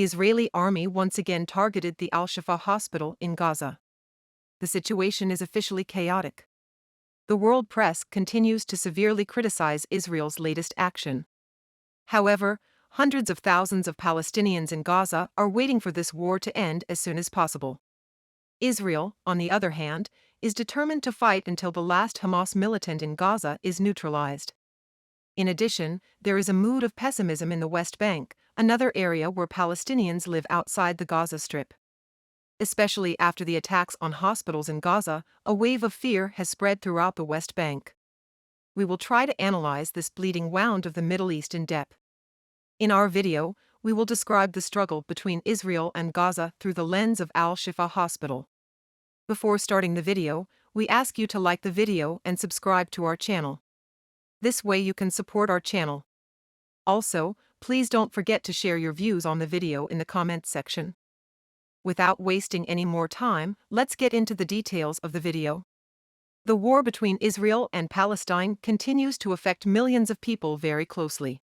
Israeli army once again targeted the Al-Shifa Hospital in Gaza. The situation is officially chaotic. The world press continues to severely criticize Israel's latest action. However, hundreds of thousands of Palestinians in Gaza are waiting for this war to end as soon as possible. Israel, on the other hand, is determined to fight until the last Hamas militant in Gaza is neutralized. In addition, there is a mood of pessimism in the West Bank, another area where Palestinians live outside the Gaza Strip. Especially after the attacks on hospitals in Gaza, a wave of fear has spread throughout the West Bank. We will try to analyze this bleeding wound of the Middle East in depth. In our video, we will describe the struggle between Israel and Gaza through the lens of Al-Shifa Hospital. Before starting the video, we ask you to like the video and subscribe to our channel. This way you can support our channel. Also, please don't forget to share your views on the video in the comments section. Without wasting any more time, let's get into the details of the video. The war between Israel and Palestine continues to affect millions of people very closely.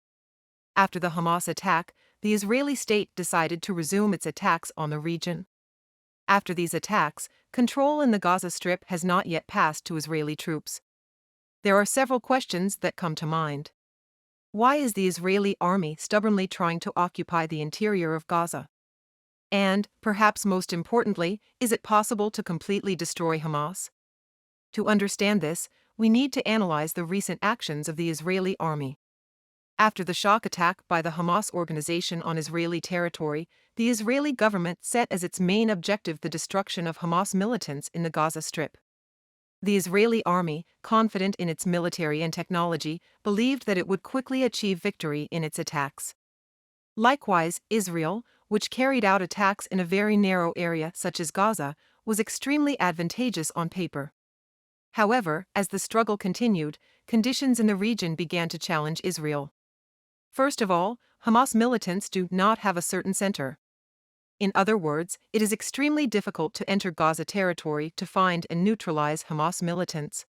After the Hamas attack, the Israeli state decided to resume its attacks on the region. After these attacks, control in the Gaza Strip has not yet passed to Israeli troops. There are several questions that come to mind. Why is the Israeli army stubbornly trying to occupy the interior of Gaza? And, perhaps most importantly, is it possible to completely destroy Hamas? To understand this, we need to analyze the recent actions of the Israeli army. After the shock attack by the Hamas organization on Israeli territory, the Israeli government set as its main objective the destruction of Hamas militants in the Gaza Strip. The Israeli army, confident in its military and technology, believed that it would quickly achieve victory in its attacks. Likewise, Israel, which carried out attacks in a very narrow area such as Gaza, was extremely advantageous on paper. However, as the struggle continued, conditions in the region began to challenge Israel. First of all, Hamas militants do not have a certain center. In other words, it is extremely difficult to enter Gaza territory to find and neutralize Hamas militants.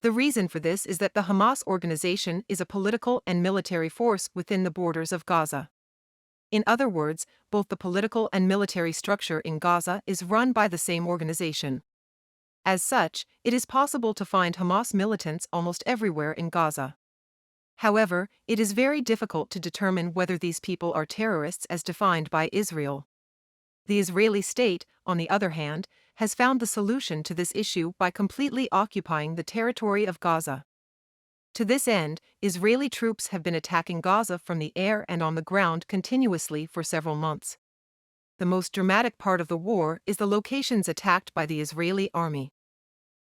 The reason for this is that the Hamas organization is a political and military force within the borders of Gaza. In other words, both the political and military structure in Gaza is run by the same organization. As such, it is possible to find Hamas militants almost everywhere in Gaza. However, it is very difficult to determine whether these people are terrorists as defined by Israel. The Israeli state, on the other hand, has found the solution to this issue by completely occupying the territory of Gaza. To this end, Israeli troops have been attacking Gaza from the air and on the ground continuously for several months. The most dramatic part of the war is the locations attacked by the Israeli army.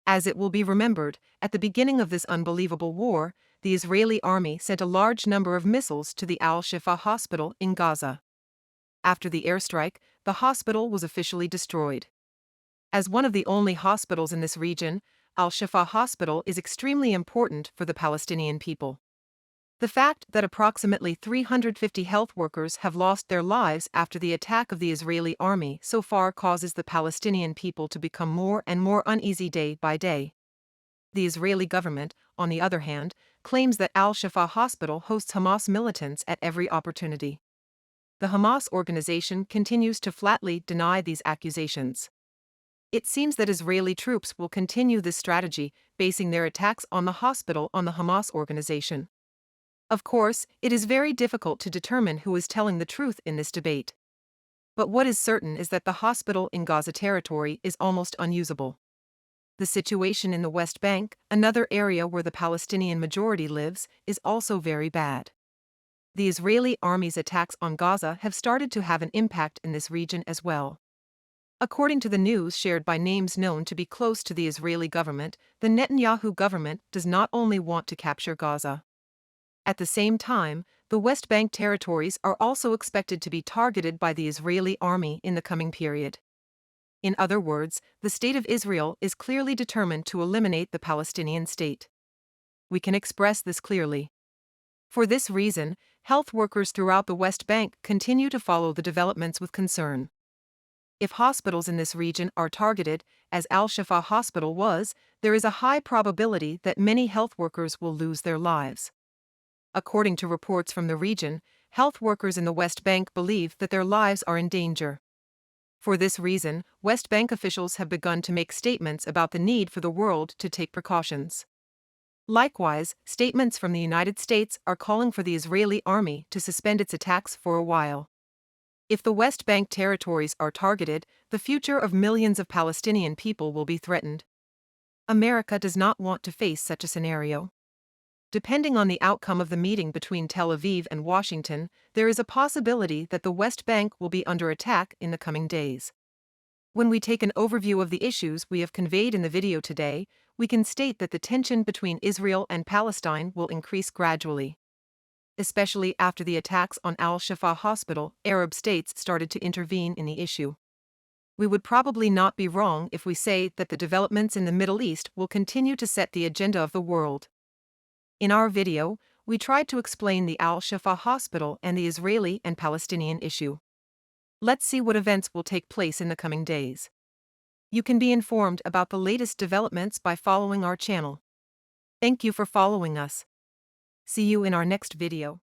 As it will be remembered, at the beginning of this unbelievable war, the Israeli army sent a large number of missiles to the Al-Shifa Hospital in Gaza. After the airstrike, the hospital was officially destroyed. As one of the only hospitals in this region, Al-Shifa Hospital is extremely important for the Palestinian people. The fact that approximately 350 health workers have lost their lives after the attack of the Israeli army so far causes the Palestinian people to become more and more uneasy day by day. The Israeli government, on the other hand, claims that Al-Shifa Hospital hosts Hamas militants at every opportunity. The Hamas organization continues to flatly deny these accusations. It seems that Israeli troops will continue this strategy, basing their attacks on the hospital on the Hamas organization. Of course, it is very difficult to determine who is telling the truth in this debate. But what is certain is that the hospital in Gaza territory is almost unusable. The situation in the West Bank, another area where the Palestinian majority lives, is also very bad. The Israeli army's attacks on Gaza have started to have an impact in this region as well. According to the news shared by names known to be close to the Israeli government, the Netanyahu government does not only want to capture Gaza. At the same time, the West Bank territories are also expected to be targeted by the Israeli army in the coming period. In other words, the State of Israel is clearly determined to eliminate the Palestinian state. We can express this clearly. For this reason, health workers throughout the West Bank continue to follow the developments with concern. If hospitals in this region are targeted, as Al-Shifa Hospital was, there is a high probability that many health workers will lose their lives. According to reports from the region, health workers in the West Bank believe that their lives are in danger. For this reason, West Bank officials have begun to make statements about the need for the world to take precautions. Likewise, statements from the United States are calling for the Israeli army to suspend its attacks for a while. If the West Bank territories are targeted, the future of millions of Palestinian people will be threatened. America does not want to face such a scenario. Depending on the outcome of the meeting between Tel Aviv and Washington, there is a possibility that the West Bank will be under attack in the coming days. When we take an overview of the issues we have conveyed in the video today, we can state that the tension between Israel and Palestine will increase gradually. Especially after the attacks on Shifa Hospital, Arab states started to intervene in the issue. We would probably not be wrong if we say that the developments in the Middle East will continue to set the agenda of the world. In our video, we tried to explain the Shifa Hospital and the Israeli and Palestinian issue. Let's see what events will take place in the coming days. You can be informed about the latest developments by following our channel. Thank you for following us. See you in our next video.